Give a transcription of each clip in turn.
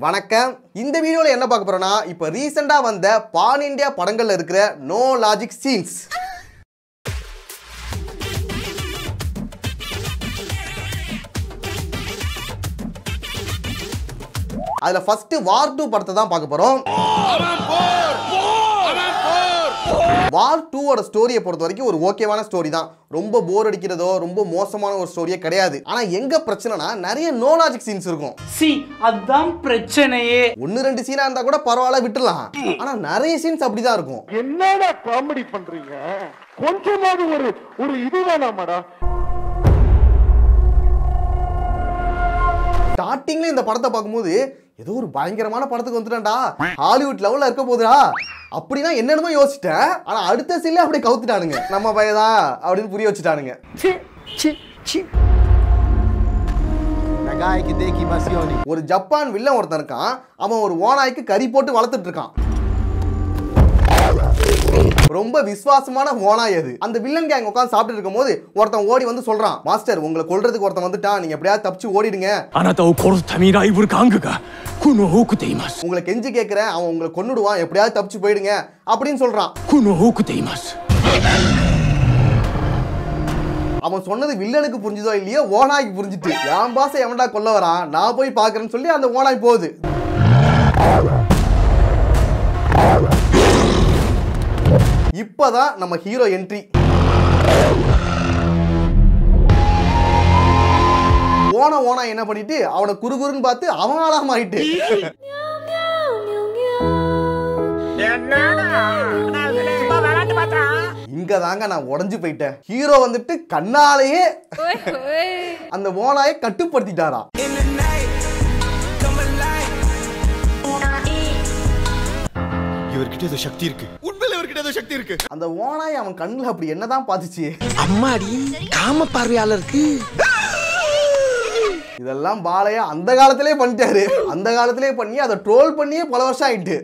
வணக்கம். இந்த வீடியோல என்ன பார்க்க போறோம்னா, இப்போ ரீசெண்டா வந்த பான் இந்தியா படங்கள்ல இருக்கிற நோ லாஜிக் சீன்ஸ். அதுல ஃபர்ஸ்ட் வார் 2 படத்தை தான் பார்க்க போறோம். வார் 2 ஓட ஸ்டோரியை பொறுத்த வரைக்கும் ஒரு ஓகேவான ஸ்டோரி தான். ரொம்ப போர் அடிக்கிறதோ ரொம்ப மோசமான ஒரு ஸ்டோரியே கிடையாது. ஆனா எங்க பிரச்சனைனா நிறைய நோ லாஜிக் சீன்ஸ் இருக்கும். அதான் பிரச்சனையே. ஒன்னு ரெண்டு சீனா இருந்தா கூட பரவாயில்ல விட்டுலாம். ஆனா நிறைய சீன்ஸ் அப்படிதான் இருக்கும். என்னடா காமெடி பண்றீங்க? கொஞ்சமாவது ஒரு இது வேணாமாடா? ஸ்டார்டிங்ல இந்த படத்தை பார்க்கும்போது ஏதோ ஒரு பயங்கரமான படத்துக்கு வந்துட்டான்டா, ஹாலிவுட் லெவல்ல இருக்க போதுடா அப்படின்னா என்னென்னமோ யோசிச்சிட்டேன். ஆனா அடுத்த சீன்ல அப்படியே கவுத்துட்டானுங்க. நம்ம பையதான் அப்படின்னு புரிய வச்சுட்டானுங்க. ஒரு ஜப்பான் வில்லன் ஒருத்தன் இருக்கான். அவன் ஒரு ஓநாய்க்கு கறி போட்டு வளர்த்துட்டு இருக்கான். ரொம்ப விசுவாசமான ஓனாய் அது. அந்த வில்லன் கேங் உட்கார்ந்து சாப்பிட்டு இருக்கும்போது ஒருத்தன் ஓடி வந்து சொல்றான், மாஸ்டர் உங்களை கொல்றதுக்கு ஒருத்தன் வந்துட்டான், நீங்க எப்படியாவது தப்பிச்சு ஓடிடுங்க. உங்களை கெஞ்சி கேட்கிறேன், அவன் உங்களை கொன்னுடுவான், எப்படியாவது தப்பிச்சு போயிடுங்க அப்படின்னு சொல்றான். அவன் சொன்னது வில்லனுக்கு புரிஞ்சுதோ இல்லையோ ஓனாய்க்கு புரிஞ்சுட்டு, என் பாச எவன்டா கொல்ல வரான், நான் போய் பாக்குறேன்னு சொல்லி அந்த ஓனாய் போகுது. இப்பதான் நம்ம ஹீரோ என்ட்ரி. ஓனா என்ன பண்ணிட்டு அவனை குறுகுறுன்னு பார்த்து அவன் ஆளா மாறிட்டு, இங்க தாங்க நான் உடஞ்சு போயிட்டேன். ஹீரோ வந்துட்டு கண்ணாலேயே அந்த ஓனாயை கட்டுப்படுத்திட்டாரா. இவர்கிட்ட ஏதோ சக்தி இருக்கு. உண்மையில இவர்கிட்ட ஏதோ சக்தி இருக்கு. அந்த ஓனாய் அவன் கண்ணுல அப்படி என்னதான் பாத்துச்சு? அம்மாடி காம பார்வையாளருக்கு. இதெல்லாம் பாலையா அந்த காலத்திலே பண்ணிட்டாரு. அந்த காலத்திலே பண்ணி அதை ட்ரோல் பண்ணியே பல வருஷம் ஆயிட்டு.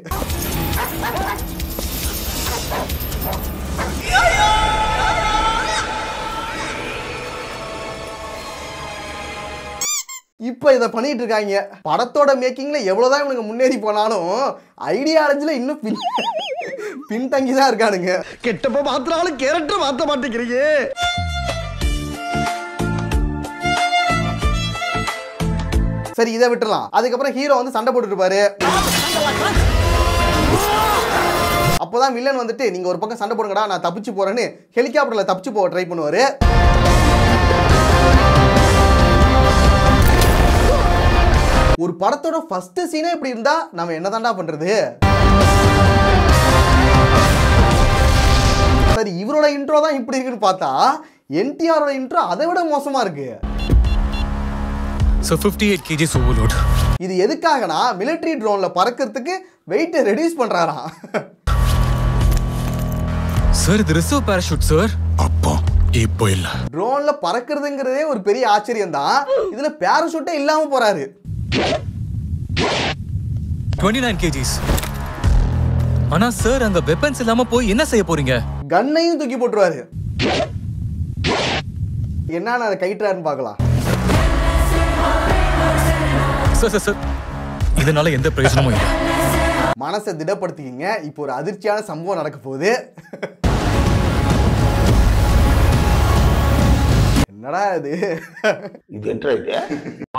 இப்ப இதை பண்ணிட்டு இருக்காங்க. படத்தோட மேக்கிங்ல எவ்வளவுதான் இவனுக்கு முன்னேறி போனாலும் ஐடியாலஜில இன்னும் பின்தங்கி தான் இருக்கானுங்க. கெட்டப்ப மாத்திராலும் கேரக்டர் மாத்த மாட்டேங்கிறீங்க. சரி இதை விட்டுலாம். அதுக்கப்புறம் ஹீரோ வந்து சண்டை போட்டுட்டு இருப்பாரு. அப்போதான் வில்லன் வந்துட்டு நீங்க ஒரு பக்கம் சண்டை போடுங்கடா நான் தப்பிச்சு போறேன்னு ஹெலிகாப்டர்ல தப்பிச்சு போக ட்ரை பண்ணுவாரு. ஒரு படத்தோட ஃபர்ஸ்ட் சீனே இப்படி இருந்தா நம்ம என்னதான்டா பண்றது? சரி இவரோட இன்ட்ரோ தான் இப்படி இருக்குன்னு பார்த்தா என்டிஆரோட இன்ட்ரோ அதை விட மோசமா இருக்கு. So 58 kg overload. இது எதுக்காகனா மிலிட்டரி ட்ரோன்ல பறக்கிறதுக்கு வெயிட் ரெடியூஸ் பண்றாராம். சார் இது ரிசர்வ் பாராசூட் சார். அப்பா இப்போ இல்ல. ட்ரோன்ல பறக்கிறதுங்கிறதே ஒரு பெரிய ஆச்சரியம் தான். இதுல பாராசூட்டே இல்லாம போறாரு. 29 kgs. ஆனா சார் அங்க வெப்பன்ஸ் இல்லாம போய் என்ன செய்ய போறீங்க? கன்னையும் தூக்கி போட்டுருவாரு. என்னன்னு அதை கைட்டுறாருன்னு பார்க்கலாம். சார் இதனால எந்த பிரயோஜனமும் இல்லை. மனசை திடப்படுத்திக்கிங்க. இப்போ ஒரு அதிர்ச்சியான சம்பவம் நடக்க போகுது. என்னடா இது? இது என்ன இது?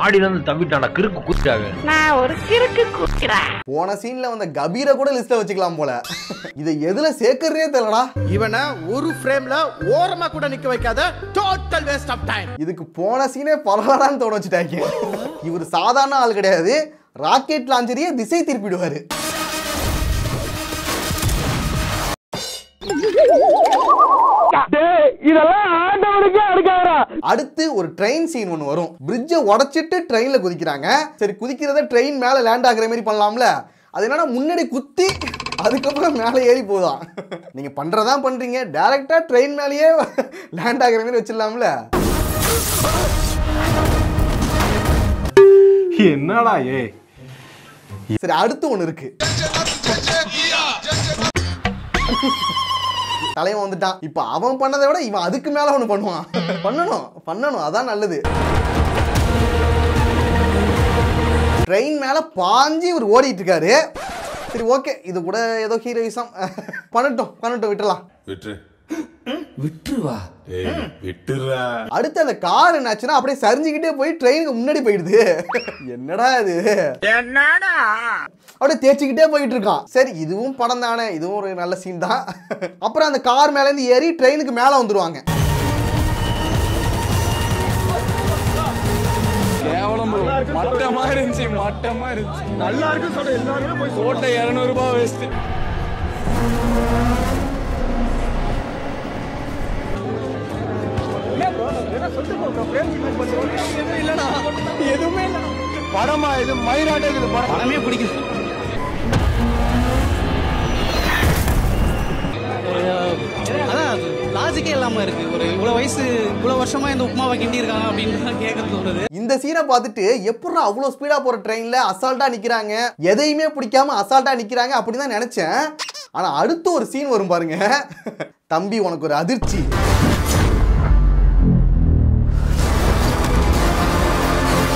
ஆடில இருந்து தம்பிட்டான கிறுக்கு குத்துட்டாங்க. நான் ஒரு கிறுக்கு குத்துறேன். போன சீன்ல வந்த கபீரை கூட லிஸ்ட்ல வச்சுக்கலாம் போல. இதை எதுல சேர்க்கறதே தெரியலடா. இவனை ஒரு ஃப்ரேம்ல ஓரமா கூட நிக்க வைக்காத. Total waste of time. இதுக்கு போன சீனே பரவாயில்லான்னு தோண வச்சுட்டாங்க. இவர் சாதாரண ஆள் கிடையாது. ராக்கெட் லாஞ்சரியே திசை திருப்பிடுவாரு. அடுத்து ஒரு ட்ரெயின் சீன் ஒன்று வரும். பிரிட்ஜை உடைச்சிட்டு ட்ரெயின்ல குதிக்கிறாங்க. சரி குதிக்கிறத ட்ரெயின் மேல லேண்ட் ஆகுற மாதிரி பண்ணலாம்ல. அது என்னன்னா முன்னாடி குத்தி அதுக்கப்புறம் மேலே ஏறி போதான். நீங்க பண்றதா பண்றீங்க, டைரக்டா ட்ரெயின் மேலேயே லேண்ட் ஆகுற மாதிரி வச்சிடலாம்ல. என்னடா ஏ? சரி அடுத்து ஒன்று இருக்கு. தலைவன் வந்துட்டான். இப்ப அவன் பண்ணதை விட இவன் அதுக்கு மேல ஒண்ணு பண்ணுவான். பண்ணணும் அதான் நல்லது. ட்ரெயின் மேல பாஞ்சி இவர் ஓடிட்டு இருக்காரு. சரி ஓகே, இது கூட ஏதோ ஹீரோயிசம் பண்ணட்டும் விட்டுறலாம். விட்டுருவா விட்டுறா. அடுத்து அந்த கார் என்னாச்சுன்னா அப்படியே சரிஞ்சுக்கிட்டே போய் ட்ரெயினுக்கு முன்னாடி போயிடுது. என்னடா இது, அப்படியே தேய்ச்சிக்கிட்டே போயிட்டு இருக்கான். சரி இதுவும் படம் தானே, இதுவும் ஒரு நல்ல சீன் தான். அப்புறம் அந்த கார் மேல இருந்து ஏறி ட்ரெயினுக்கு மேல வந்துருவாங்க. மட்டமா இருந்துச்சு நல்லா இருக்கு சொல்ற எல்லாரும் போய் கோட்டை 200 ரூபாய் வேஸ்ட். படமா இது மயிராட்டே இருக்குது. படமே பிடிக்குது. அதான் லாஜிக்கே இல்லாம இருக்கு. ஒரு இவ்வளவு வயசு இவ்வளவு வருஷமா இந்த உப்புமாவை கிண்டி இருக்காங்க அப்படின்னு கேட்கறது தோணுது. இந்த சீனை பார்த்துட்டு எப்படா அவ்வளவு ஸ்பீடா போற ட்ரெயின்ல அசால்ட்டா நிக்கிறாங்க, எதையுமே பிடிக்காம அசால்ட்டா நிக்கிறாங்க அப்படின்னு தான் நினைச்சேன். ஆனா அடுத்து ஒரு சீன் வரும் பாருங்க. தம்பி உனக்கு ஒரு அதிர்ச்சி.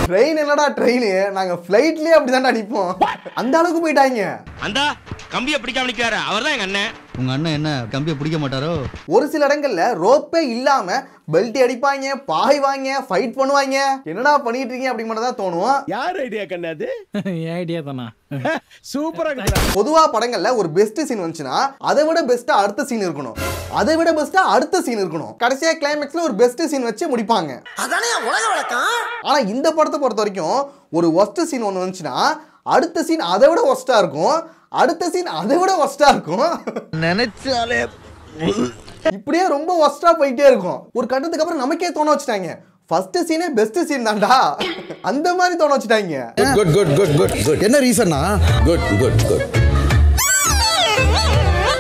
ட்ரெயின் என்னடா ட்ரெயின், நாங்க ஃப்ளைட்லயே அப்படிதான்டா நிப்போம். அந்த அளவுக்கு போயிட்டாங்க. அந்த கம்பியை பிடிக்காம நிக்கிறாரு அவர்தான் எங்க அண்ணன். உங்க அண்ணன் என்ன கம்பியை பிடிக்க மாட்டாரோ? ஒரு சில இடங்கள்ல ரோப்பே இல்லாம பெல்ட் அடிப்பாங்க, பாய்வாங்க, ஃபைட் பண்ணுவாங்க. என்னடா பண்ணிட்டு இருக்கீங்க அப்படி மட்டும் தான் தோணும். யார் ஐடியா கண்ணாது? என் ஐடியா தானா? சூப்பரா இருக்கு. பொதுவா படங்கள்ல ஒரு பெஸ்ட் சீன் வந்துச்சுன்னா அதை விட பெஸ்டா அடுத்த சீன் இருக்கணும், அதை விட பெஸ்டா அடுத்த சீன் இருக்கணும். கடைசியா கிளைமேக்ஸ்ல ஒரு பெஸ்ட் சீன் வச்சு முடிப்பாங்க. அதானே உலக வழக்கம். ஆனா இந்த படத்தை பொறுத்த வரைக்கும் ஒரு ஒஸ்ட் சீன் ஒன்று வந்துச்சுன்னா அடுத்த சீன் அதை விட ஒஸ்டா இருக்கும், அடுத்த சீன் அதை விட ஒஸ்டா இருக்கும். நினைச்சாலே இப்படியே ரொம்ப ஒஸ்டா போயிட்டே இருக்கும். ஒரு கட்டத்துக்கு அப்புறம் நமக்கே தோண வச்சுட்டாங்க ஃபர்ஸ்ட் சீனே பெஸ்ட் சீன் தான்டா, அந்த மாதிரி தோண வச்சுட்டாங்க. Good good good good good. என்ன ரீசன்னா? Good good good.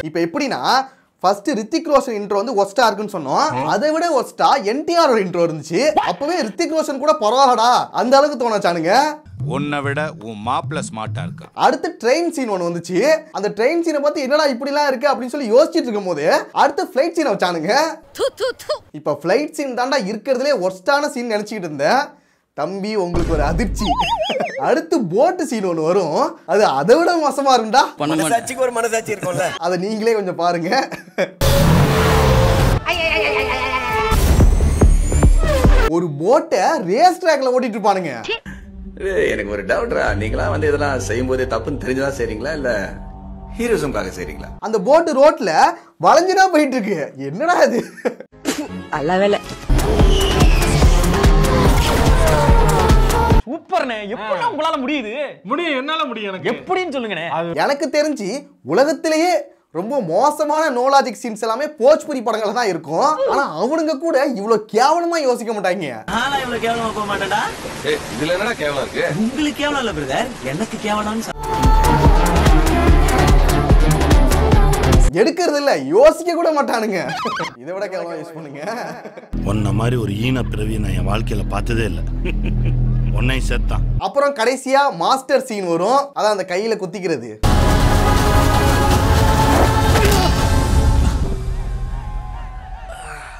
இப்போ எப்படின்னா ஃபர்ஸ்ட் ரித்திக் ரோஷன் இன்ட்ரோ வந்து ஒஸ்டா இருக்குன்னு சொன்னோம், அதை விட ஒஸ்டா என்டிஆர் இன்ட்ரோ இருந்துச்சு. அப்பவே ரித்திக் ரோஷன் கூட பரவாயில்லடா அந்த அளவுக்கு தோண வச்சானுங்க. உன்னை விட உன் மாப்பிள்ள ஸ்மார்ட்டா இருக்கு. அடுத்து ட்ரெயின் சீன் ஒன்று வந்துச்சு. அந்த ட்ரெயின் சீனை பார்த்து என்னடா இப்படிலாம் இருக்கு அப்படின்னு சொல்லி யோசிச்சுட்டு இருக்கும் போது அடுத்து ஃபிளைட் சீனை வச்சானுங்க. இப்போ ஃபிளைட் சீன் தாண்டா இருக்கிறதுலே ஒர்ஸ்டான சீன் நினைச்சிட்டு இருந்தேன். தம்பி உங்களுக்கு ஒரு அதிர்ச்சி. அடுத்து போட்டு சீன் ஒன்று வரும், அது அதை விட மோசமா இருக்கும்டா. மனசாட்சிக்கு ஒரு மனசாட்சி இருக்கும்ல, அதை நீங்களே கொஞ்சம் பாருங்க. ஒரு போட்டை ரேஸ் ட்ராக்ல ஓட்டிட்டு இருப்பானுங்க. எனக்கு ஒரு டவுட்ரா, நீங்களா வந்து இதெல்லாம் செய்யும் போதே தப்புன்னு தெரிஞ்சுதான் செய்றீங்களா இல்ல ஹீரோசம்காக செய்றீங்களா? அந்த போட்டு ரோட்ல வளைஞ்சுதான் போயிட்டு இருக்கு. என்னடா இது? நல்ல வேலை. சூப்பர்ண்ணே. எப்படி உங்களால முடியுது? முடியும், என்னால முடியும். எனக்கு எப்படின்னு சொல்லுங்கண்ணே. எனக்கு தெரிஞ்சு உலகத்திலேயே ரொம்ப மோசமான நோலாஜிக் சீன்ஸ் எல்லாமே போஜ்புரி படங்கள்ல தான் இருக்கும். ஆனா அவனுங்க கூட இவ்வளவு கேவலமா யோசிக்க மாட்டாங்க. ஆனா இவ்வளவு கேவலமா போக மாட்டேன்டா. இதுல என்னடா கேவலம் இருக்கு? உங்களுக்கு கேவலம் இல்ல பிரதர், எனக்கு கேவலம். எடுக்கிறது இல்ல, யோசிக்க கூட மாட்டானுங்க. இதை விட கேவலமா யூஸ் பண்ணுங்க. உன்ன மாதிரி ஒரு ஈன பிறவி நான் என் வாழ்க்கையில பார்த்ததே இல்ல. உன்னை செத்தான். அப்புறம் கடைசியா மாஸ்டர் சீன் வரும், அதான் அந்த கையில குத்திக்கிறது.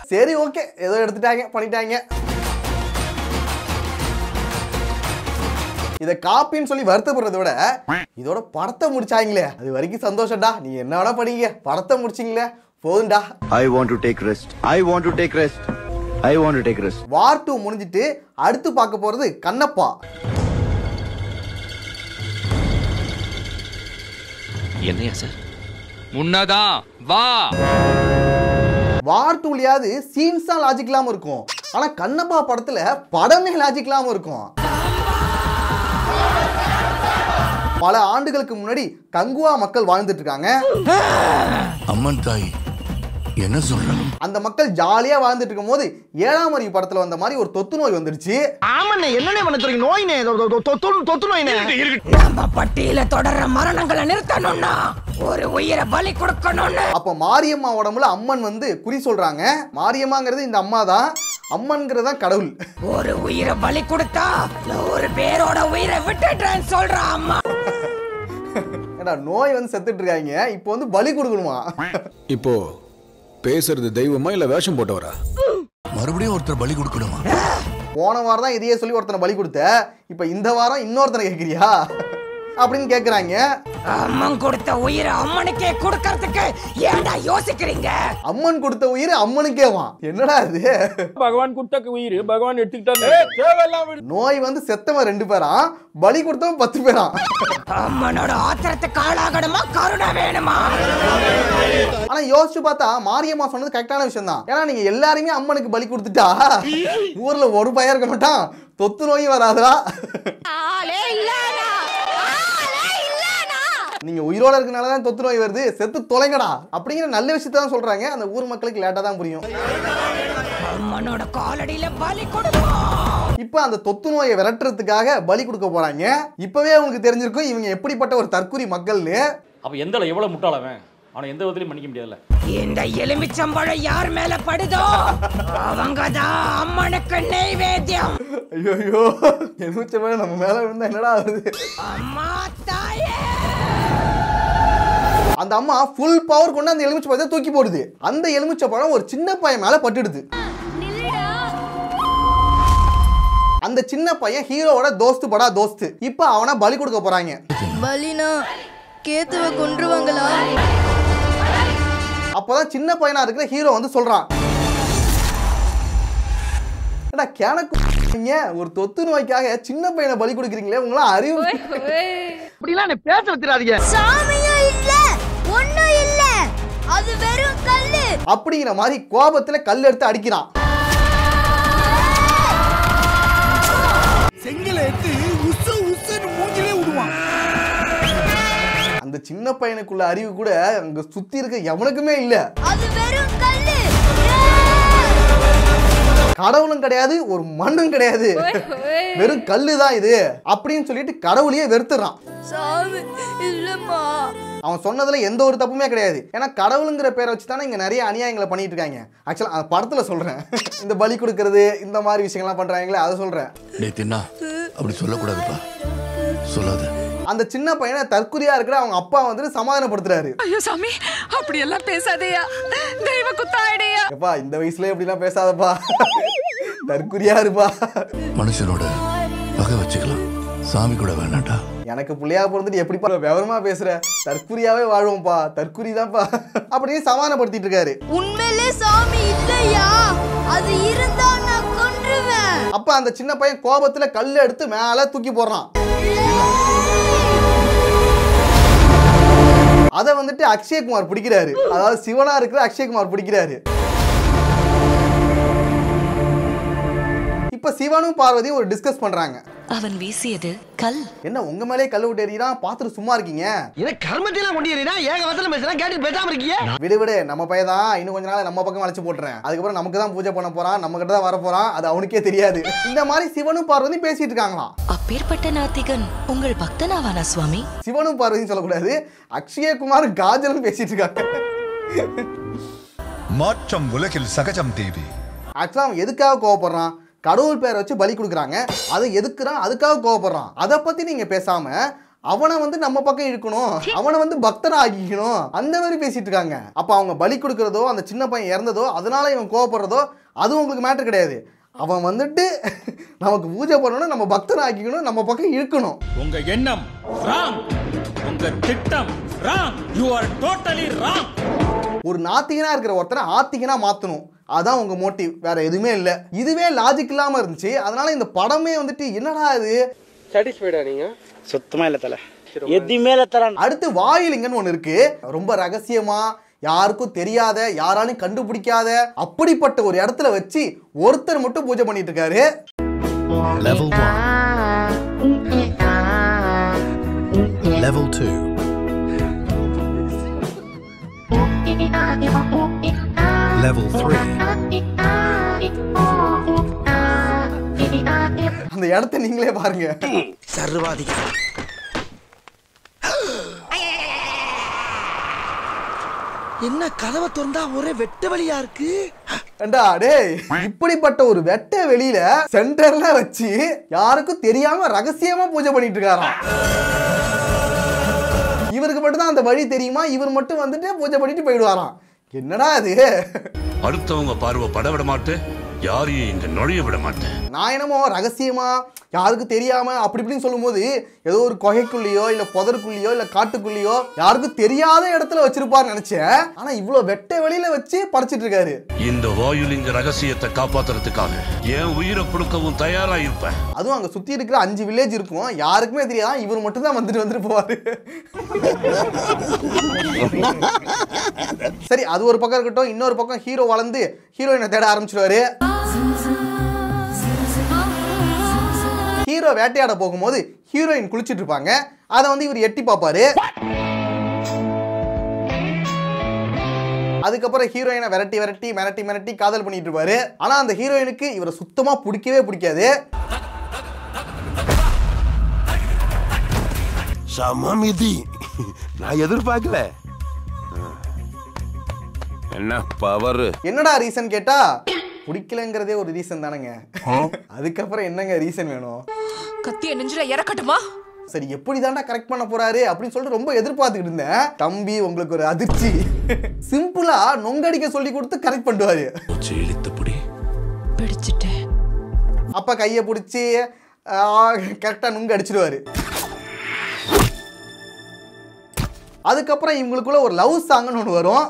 சரி ஓகே, ஏதோ எடுத்துட்டாங்க பண்ணிட்டாங்க. இதை காப்பின்னு சொல்லி வருத்தப்படுறத விட இதோட படத்தை முடிச்சாங்களே அது வரைக்கும் சந்தோஷம்டா. நீங்க என்ன வேணா பண்ணீங்க, படத்தை முடிச்சிங்களே போதும்டா. I want to take rest. I want to take rest. I want to take rest. வார் 2 முடிஞ்சிட்டு அடுத்து பார்க்க போறது கண்ணப்பா. என்னையா சார் முன்னதான் வா. வார் 2லயாவது சீன்ஸ் தான் லாஜிக் இல்லாம இருக்கும், ஆனா கண்ணப்பா படத்துல படமே லாஜிக் இல்லாம இருக்கும். பல ஆண்டுகளுக்கு முன்னாடி கங்குவா மக்கள் வாழ்ந்துட்டு இருக்காங்க. அம்மன் தாய் என்ன சொல்றாங்க? அந்த மக்கள் ஜாலியா வாழ்ந்துட்டு இருக்கும் போது 7ஆம் அறிவு படத்துல வந்த மாதிரி ஒரு தொத்து நோய் வந்துருச்சு. ஆமாண்ணே, என்னண்ணே பண்ண சொல்றீங்க? நோய்னே, தொத்து நோய்னே. நம்ம பட்டியல தொடர்ற மரணங்களை நிறுத்தணும்னா ஒரு உயிரை பலி கொடுக்கணும்னு. அப்ப மாரியம்மா உடம்புல அம்மன் வந்து குறி சொல்றாங்க. மாரியம்மாங்கிறது இந்த அம்மா தான், அம்மன்ங்கிறது தான் கடவுள். ஒரு உயிரை பலி கொடுத்தா ஒரு பேரோட உயிரை விட்டுட்டேன்னு சொல்ற அம்மா. ஏடா நோய் வந்து செத்துட்டு இருக்காங்க, இப்போ வந்து பலி கொடுக்கணுமா? இப்போ பேசுறது தெய்வமா இல்ல வேஷம் போட்டவரா? மறுபடியும் ஒருத்தர் பலி கொடுக்கணுமா? போன வாரம் தான் இதையே சொல்லி ஒருத்தனை பலி கொடுத்த, இப்ப இந்த வாரம் இன்னொருத்தனை கேட்கிறியா அப்படின்னு கேக்குறாங்க. அம்மன் கொடுத்த உயிரை அம்மனுக்கே கொடுக்கறதுக்கு ஏன்டா யோசிக்கிறீங்க? அம்மன் கொடுத்த உயிர் அம்மனுக்கேவா? என்னடா இது? பகவான் கொடுத்த உயிர் பகவான் எடுத்துக்கிட்டாரு. நோய் வந்து செத்தவன் 2 பேரா, பலி கொடுத்தவன் 10 பேரா. அம்மனோட ஆத்திரத்துக்கு ஆளாகணுமா கருணை வேணுமா? ஆனா யோசிச்சு பார்த்தா மாரியம்மா சொன்னது கரெக்டான விஷயம் தான். ஏன்னா நீங்க எல்லாருமே அம்மனுக்கு பலி கொடுத்துட்டா ஊர்ல ஒரு பையன் இருக்க மாட்டான், தொத்து நோய் வராதா? நீங்க உயிரோட இருக்கனாலதான் தொத்து நோய் வருது, செத்து தொலைங்கடா அப்படிங்கிற நல்ல விஷயத்தை தான் சொல்றாங்க. அந்த ஊர் மக்களுக்கு லேட்டா தான் புரியும். அம்மனோட காலடியில பலி கொடுப்போம். இப்ப அந்த தொத்து நோயை விரட்டுறதுக்காக பலி கொடுக்க போறாங்க. இப்பவே உங்களுக்கு தெரிஞ்சிருக்கும் இவங்க எப்படிப்பட்ட ஒரு தற்குறி மக்கள்னு. அப்ப எந்தல எவ்வளவு முட்டாளவன், அவனை எந்த விதத்திலையும் மன்னிக்க முடியாதுல்ல. இந்த எலுமிச்சம்பழம் யார் மேல படுதோ அவங்கதான் அம்மனுக்கு நெய்வேத்தியம். ஐயோ எலுமிச்சம்பழம் நம்ம மேல விழுந்தா என்னடா ஆகுது? அம்மா தாயே. அந்த அம்மா ஃபுல் பவர் கொண்டு அந்த எலுமிச்சை பழத்தை தூக்கி போடுது. அந்த எலுமிச்சை பழம் ஒரு சின்ன பையன் மேல பட்டுடுது. அந்த சின்ன பையன் ஹீரோவோட தோஸ்து படா தோஸ்து. இப்ப அவனை பலி கொடுக்க போறாங்க. பலினா கேத்துவ கொன்றுவாங்களா? அப்பதான் சின்ன பையனா இருக்கிற ஹீரோ வந்து சொல்றான், ஒரு தொத்து நோய்க்காக சின்ன பையனை பலி கொடுக்குறீங்களே, உங்களா அறிவு? இப்படிலாம் நீ பேச வச்சிராதீங்க. சாமியும் இல்ல ஒண்ணும் இல்ல, அது வெறும் கல்லு அப்படிங்கிற மாதிரி கோபத்துல கல் எடுத்து அடிக்கிறான். செங்கலை எடுத்து உசு உசுன்னு மூஞ்சிலே விடுவான். அந்த சின்ன பையனுக்குள்ள அறிவு கூட அங்க சுத்தி இருக்க எவனுக்குமே இல்ல. அது வெறும் கல்லு, கடவுளும் கிடையாது, ஒரு மண்ணும் கிடையாது, வெறும் கல்லுதான் இது அப்படின்னு சொல்லிட்டு கடவுளையே வெறுத்துறான். சாமி இல்லம்மா. அவன் சொன்னதுல எந்த ஒரு தப்புமே கிடையாது. ஏன்னா கடவுளுங்கிற பேரை வச்சு தானே இங்க நிறைய அநியாயங்களை பண்ணிட்டு இருக்காங்க. ஆக்சுவலா அந்த படத்துல சொல்றேன், இந்த பலி கொடுக்கறது இந்த மாதிரி விஷயங்கள்லாம் பண்றாங்களே அதை சொல்றேன். அப்படி சொல்லக்கூடாதுப்பா, சொல்லாத. அந்த சின்ன பையனை தற்குறியா இருக்கிற அவங்க அப்பா வந்து சமாதானப்படுத்துறாரு. ஐயோ சாமி அப்படி எல்லாம் பேசாதேயா, தெய்வ குத்தாயிடையா. எப்பா இந்த வயசுல இப்படி எல்லாம் பேசாதப்பா, தற்குறியா இருப்பா. மனுஷனோட பகை வச்சுக்கலாம், சாமி கூட வேணாட்டா. எனக்கு பிள்ளையா பிறந்துட்டு எப்படிப்பா விவரமா பேசுற, தற்குறியாவே வாழ்வோம்ப்பா, தற்குறி தான்ப்பா அப்படின்னு சமாதானப்படுத்திட்டு இருக்காரு. உண்மையிலே சாமி இல்லையா, அது இருந்தா நான் கொன்றுவேன். அப்ப அந்த சின்ன பையன் கோபத்துல கல்ல எடுத்து மேல தூக்கி போடுறான். அதை வந்துட்டு அக்ஷயகுமார் பிடிக்கிறாரு. அதாவது சிவனா இருக்கிற அக்ஷயகுமார் பிடிக்கிறாரு. இப்ப சிவனும் பார்வதி ஒரு டிஸ்கஸ் பண்றாங்க. அவன் வீசியது கல். என்ன உங்க மேலே கல் விட்டு எறிறான், பாத்துட்டு சும்மா இருக்கீங்க? இத கர்மத்தையெல்லாம் கொண்டு எறினா ஏக வசனம் பேசுறா, கேட்டு பேசாம இருக்கீங்க. விடு விடு, நம்ம பையன் தான், இன்னும் கொஞ்ச நாள் நம்ம பக்கம் வளைச்சு போட்டுறேன். அதுக்கப்புறம் நமக்கு தான் பூஜை பண்ண போறான், நம்ம கிட்ட தான் வர போறான், அது அவனுக்கே தெரியாது. இந்த மாதிரி சிவனும் பார்வதி பேசிட்டு இருக்காங்களாம். அப்பேற்பட்ட நாத்திகன் உங்கள் பக்தனாவானா சுவாமி? சிவனும் பார்வதியும் சொல்லக்கூடாது, அக்ஷயகுமார் காஜலும் பேசிட்டு இருக்காங்க. மாற்றம் உலகில் சகஜம் தேவி. ஆக்சுவலா அவன் எதுக்காக கோவப்படுறான்? கடவுள் பேரை வச்சு பலி கொடுக்குறாங்க, அதை எதுக்குறான், அதுக்காக கோவப்படுறான். அதை பத்தி நீங்க பேசாம அவனை வந்து நம்ம பக்கம் இழுக்கணும், அவனை வந்து பக்தனா ஆக்கிக்கணும், அந்த மாதிரி பேசிட்டு இருக்காங்க. அப்ப அவங்க பலி கொடுக்கறதோ, அந்த சின்ன பையன் இறந்ததோ, அதனால இவன் கோவப்படுறதோ அது உங்களுக்கு மேட்டர் கிடையாது. அவன் வந்துட்டு நமக்கு பூஜை பண்ணணும், நம்ம பக்தனா ஆக்கிக்கணும், நம்ம பக்கம் இழுக்கணும். உங்க எண்ணம் ராங், உங்க திட்டம் wrong, you are totally wrong. ஒரு நாத்திகனா இருக்கிற ஒருத்தனை ஆத்திகனா மாத்தணும், அதான் உங்க மோட்டிவ், வேற எதுவுமே இல்ல. இதுவே லாஜிக் இல்லாம இருந்துச்சு. அதனால இந்த படமே வந்துட்டு என்னடா இது, சாட்டிஸ்ஃபைடா நீங்க? சுத்தமா இல்ல தல, எதுமே இல்ல தல. அடுத்து வாயிலிங்கன்னு ஒண்ணு இருக்கு, ரொம்ப ரகசியமா, யாருக்கும் தெரியாத, யாராலும் கண்டுபிடிக்காத அப்படிப்பட்ட ஒரு இடத்துல வச்சு ஒருத்தர் மட்டும் பூஜை பண்ணிட்டு இருக்காரு. Level 1. Level 2. Level 3. அந்த இடத்தை நீங்களே பாருங்க. சர்வாதிகாரி. என்ன கதவை திறந்தா ஒரே வெட்ட வெளியா இருக்கு? டேய், இப்படிப்பட்ட ஒரு வெட்ட வெளியில சென்டர்ல வச்சு யாருக்கும் தெரியாம ரகசியமா பூஜை பண்ணிட்டு இருக்காராம். இவருக்கு மட்டும் தான் அந்த வழி தெரியுமா, இவர் மட்டும் வந்துட்டு பூஜை பண்ணிட்டு போயிடுவாராம். என்னடா அது? அடுத்தவங்க பார்வை பட விட மாட்டு, யாரையும் இங்க நுழைய விட மாட்டேன். நான் என்னமோ ரகசியமா யாருக்கு தெரியாம அப்படி இப்படின்னு சொல்லும்போது ஏதோ ஒரு குகைக்குள்ளேயோ இல்ல புதருக்குள்ளேயோ இல்ல காட்டுக்குள்ளேயோ யாருக்கும் தெரியாத இடத்துல வச்சிருப்பாரு நினைச்சேன். ஆனா இவ்வளவு வெட்ட வெளியில வச்சு படைச்சிட்டு இருக்காரு. இந்த வாயுலிங்க ரகசியத்தை காப்பாத்துறதுக்காக என் உயிரை கொடுக்கவும் தயாரா இருப்பேன். அதுவும் அங்க சுத்தி இருக்கிற 5 வில்லேஜ் இருக்கும், யாருக்குமே தெரியாது, இவர் மட்டும் தான் வந்துட்டு போவாரு. சரி, அது ஒரு பக்கம் இருக்கட்டும். இன்னொரு பக்கம் ஹீரோ வளர்ந்து ஹீரோயினை தேட ஆரம்பிச்சிருவாரு. ஹீரோ வேட்டையாட போகும்போது ஹீரோயின் குளிச்சிட்டு இருப்பாங்க. அதை வந்து இவர் எட்டி பார்ப்பாரு. அதுக்கப்புறம் ஹீரோயினை விரட்டி விரட்டி மிரட்டி மிரட்டி காதல் பண்ணிட்டு இருப்பாரு. ஆனா அந்த ஹீரோயினுக்கு இவரை சுத்தமா பிடிக்கவே பிடிக்காது. சமமிதி நான் எதிர்பார்க்கல. என்ன பவர்? என்னடா ரீசன் கேட்டா பிடிக்கலங்கிறதே ஒரு ரீசன் தானங்க. அதுக்கப்புறம் என்னங்க ரீசன் வேணும்? கத்திய நெஞ்சில இறக்கட்டுமா? சரி, எப்படி தாண்டா கரெக்ட் பண்ண போறாரு அப்படின்னு சொல்லிட்டு ரொம்ப எதிர்பார்த்துக்கிட்டு இருந்தேன். தம்பி, உங்களுக்கு ஒரு அதிர்ச்சி. சிம்பிளா நொங்கடிக்க சொல்லி கொடுத்து கரெக்ட் பண்ணுவாரு. அப்ப கைய பிடிச்சி கரெக்டா நுங்க அடிச்சிருவாரு. அதுக்கப்புறம் இவங்களுக்குள்ள ஒரு லவ் சாங்னு ஒன்று வரும்.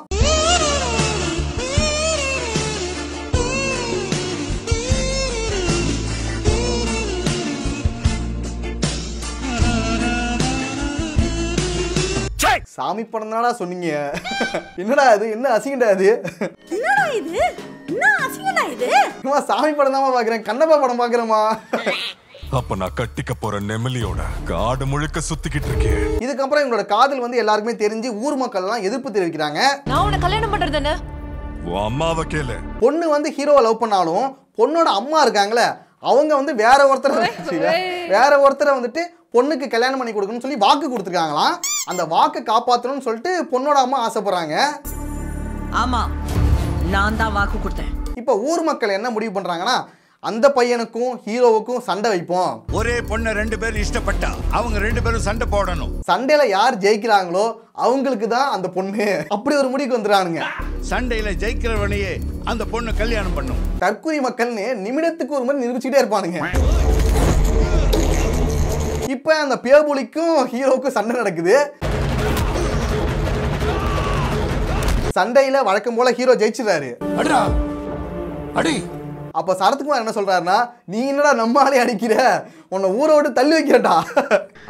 சாமி படம் தானடா சொன்னீங்க. என்னடா இது? என்ன அசிங்கடா இது? என்னடா இது? என்ன அசிங்கடா இது? அம்மா, சாமி படம் தான் பாக்குறேன், கண்ணப்பா படம் பாக்குறேமா. அப்ப நான் கட்டிக்க போற நெமலியோட காடு முழுக்க சுத்திக்கிட்டு இருக்கேன். இதுக்கப்புறம் இவங்களோட காதல் வந்து எல்லாருக்குமே தெரிஞ்சு ஊர் மக்கள் எல்லாம் எதிர்ப்பு தெரிவிக்கிறாங்க. நான் உன்னை கல்யாணம் பண்றது என்ன? உன் அம்மாவை கேளு. பொண்ணு வந்து ஹீரோவை லவ் பண்ணாலும் பொண்ணோட அம்மா இருக்காங்களே, அவங்க வந்து வேற ஒருத்தரை வந்துட்டு பொண்ணுக்கு கல்யாணம் பண்ணி கொடுக்கணும்னு சொல்லி வாக்கு கொடுத்துருக்காங்களாம். அந்த வாக்கை காப்பாற்றணும்னு சொல்லிட்டு பொண்ணோட அம்மா ஆசைப்படுறாங்க. ஆமா, நான் தான் வாக்கு கொடுத்தேன். இப்போ ஊர் மக்கள் என்ன முடிவு பண்றாங்கன்னா, அந்த பையனுக்கும் ஹீரோவுக்கும் சண்டை வைப்போம். ஒரே பொண்ணை 2 பேரும் இஷ்டப்பட்டா அவங்க 2 பேரும் சண்டை போடணும். சண்டையில யார் ஜெயிக்கிறாங்களோ அவங்களுக்கு தான் அந்த பொண்ணு. அப்படி ஒரு முடிவுக்கு வந்துறானுங்க. சண்டையில ஜெயிக்கிறவனையே அந்த பொண்ணு கல்யாணம் பண்ணும். தற்கொலை மக்கள்னு நிமிடத்துக்கு ஒரு மாதிரி நிரூபிச்சுட்டே இருப்பானுங்க. இப்ப அந்த பேபுலிக்கும் ஹீரோவுக்கும் சண்டை நடக்குது. சண்டையில வழக்கம் போல ஹீரோ ஜெயிச்சிட்டாரு. அப்ப சரத்குமார் என்ன சொல்றாருன்னா, நீ என்னடா நம்மாலே அடிக்கிற, உன்னை ஊரை விட்டு தள்ளி வைக்கிறடா.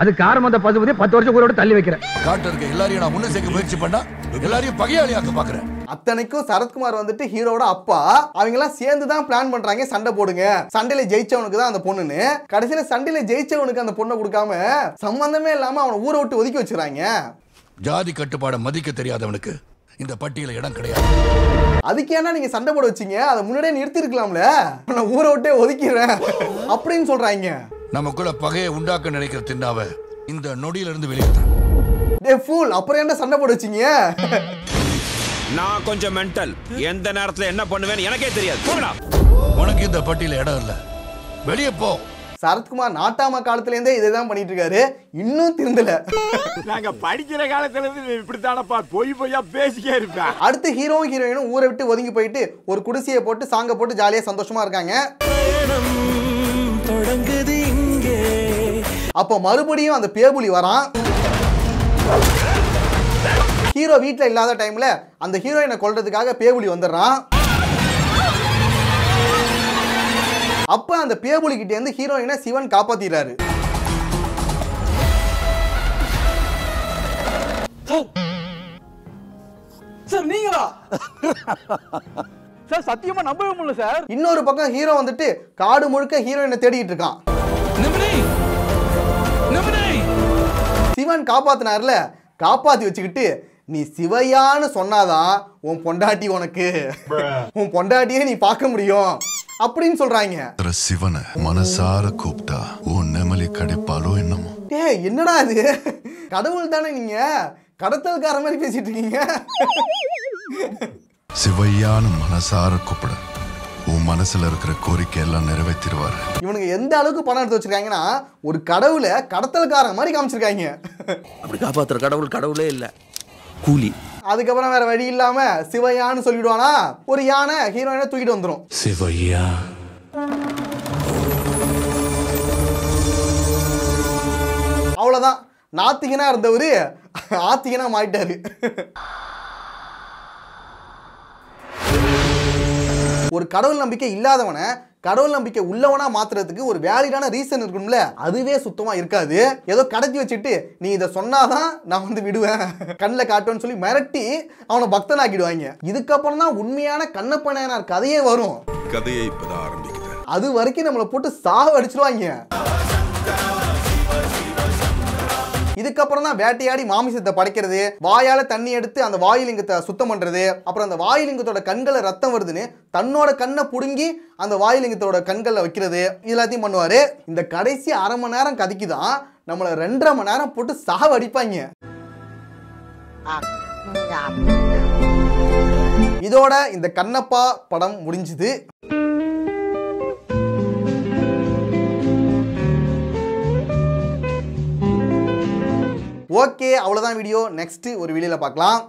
அது காரமந்த பசுபதி 10 வருஷம் ஊரை விட்டு தள்ளி வைக்கிறேன். காட்டு இருக்க எல்லாரையும் நான் முன்ன சேர்க்க முயற்சி பண்ணா எல்லாரையும் பகையாளியாக்க பாக்குறேன். அத்தனைக்கும் சரத்குமார் வந்துட்டு ஹீரோட அப்பா. அவங்க எல்லாம் சேர்ந்து தான் பிளான் பண்றாங்க, சண்டை போடுங்க, சண்டையில ஜெயிச்சவனுக்கு தான் அந்த பொண்ணுன்னு. கடைசியில சண்டையில ஜெயிச்சவனுக்கு அந்த பொண்ணை கொடுக்காம சம்பந்தமே இல்லாம அவனை ஊரை விட்டு ஒதுக்கி வச்சுறாங்க. ஜாதி கட்டுப்பாட மதிக்க தெரியாதவனுக்கு இந்த பட்டியல இடம் கிடையாது. அதுக்கு ஏன்னா நீங்க சண்டை போட வச்சீங்க, அதை முன்னாடியே நிறுத்தி இருக்கலாம்ல. நான் ஊரை விட்டே ஒதுக்கிறேன் அப்படின்னு சொல்றாங்க. நமக்குள்ள பகையை உண்டாக்க நினைக்கிற திண்டாவ இந்த நொடியில இருந்து வெளியேற்ற. டேய் ஃபூல், அப்புறம் என்ன சண்டை போட வச்சீங்க? நான் கொஞ்சம் மென்டல், எந்த நேரத்துல என்ன பண்ணுவேன்னு எனக்கே தெரியாது. போடா. உனக்கு இந்த பட்டியல இடம் இல்ல, வெளியே போ. சரத்குமார் நாட்டாம காலத்துல இருந்தே இதைதான் பண்ணிட்டு இருக்காரு, இன்னும் திருந்தல. நாங்க படிக்கிற காலத்துல இருந்து இப்படித்தானப்பா பொய்யா பேசிக்கே இருப்பேன். அடுத்து ஹீரோவும் ஹீரோயினும் ஊரை விட்டு ஒதுங்கி போயிட்டு ஒரு குடிசையை போட்டு சாங்க போட்டு ஜாலியா சந்தோஷமா இருக்காங்க. அப்போ மறுபடியும் அந்த பேபுலி வரான். ஹீரோ வீட்டுல இல்லாத டைம்ல அந்த ஹீரோயினை கொல்றதுக்காக பேபுலி வந்துடுறான். அப்ப அந்த பேபுலி கிட்ட இருந்து ஹீரோயினை சிவன் காப்பாத்திறாரு. சார் நீங்களா? சார் சத்தியமா நம்பவே முடியல சார். இன்னொரு பக்கம் ஹீரோ வந்துட்டு காடு முழுக்க ஹீரோயினை தேடிட்டு இருக்கான். சிவன் காப்பாத்தினார்ல, காப்பாத்தி வச்சுக்கிட்டு நீ சிவையான்னு சொன்னாதான் உன் பொண்டாட்டி உனக்கு, உன் பொண்டாட்டியே நீ பார்க்க முடியும் அப்படின்னு சொல்றாங்க. சிவனை மனசார கூப்பிட்டா உன் நெமலி கிடைப்பாலோ என்னமோ. டேய் என்னடா இது, கடவுள் தானே நீங்க, கடத்தல்கார மாதிரி பேசிட்டு இருக்கீங்க. சிவையான மனசார கூப்பிட உன் மனசுல இருக்கிற கோரிக்கை எல்லாம் நிறைவேற்றிடுவாரு. இவனுங்க எந்த அளவுக்கு பணம் எடுத்து வச்சிருக்காங்கன்னா ஒரு கடவுளை கடத்தல்கார மாதிரி காமிச்சிருக்காங்க. அப்படி காப்பாத்துற கடவுள் கடவுளே இல்ல, கூலி. அதுக்கப்புறம் வேற வழி இல்லாம சிவையான்னு சொல்லிடுவானா, ஒரு யானை ஹீரோயினை தூக்கிட்டு வந்துடும். சிவையா. அவ்வளவுதான், நாத்திகனா இருந்தவரு ஆத்திகனா மாறிட்டாரு. ஒரு கடவுள் நம்பிக்கை இல்லாதவனை கடவுள் நம்பிக்கை உள்ளவனா மாத்துறதுக்கு ஒரு வேலிடான ரீசன் இருக்கணும்ல, அதுவே சுத்தமா இருக்காது. ஏதோ கடத்தி வச்சுட்டு நீ இதை சொன்னாதான் நான் வந்து விடுவேன், கண்ணில் காட்டுவேன்னு சொல்லி மிரட்டி அவனை பக்தனாக்கிடுவாங்க. இதுக்கப்புறம் தான் உண்மையான கண்ணப்ப நாயனார் கதையே வரும். கதையை இப்பதான் ஆரம்பிக்குது. அது வரைக்கும் நம்மளை போட்டு சாவ அடிச்சிருவாங்க. இதுக்கப்புறம் தான் வேட்டையாடி மாமிசத்தை படைக்கிறது, வாயால தண்ணி எடுத்து அந்த வாயுலிங்கத்தை சுத்தம் பண்றது, அப்புறம் அந்த வாயுலிங்கத்தோட கண்களை ரத்தம் வருதுன்னு தன்னோட கண்ணை புடுங்கி அந்த வாயுலிங்கத்தோட கண்களை வைக்கிறது, எல்லாத்தையும் பண்ணுவாரு. இந்த கடைசி அரை மணி நேரம் கதைக்கு தான் நம்மளை 2.5 மணி நேரம் போட்டு சாவ அடிப்பாங்க. இதோட இந்த கண்ணப்பா படம் முடிஞ்சுது. ஓகே, அவ்வளோதான் வீடியோ. நெக்ஸ்ட் ஒரு வீடியோவில் பார்க்கலாம்.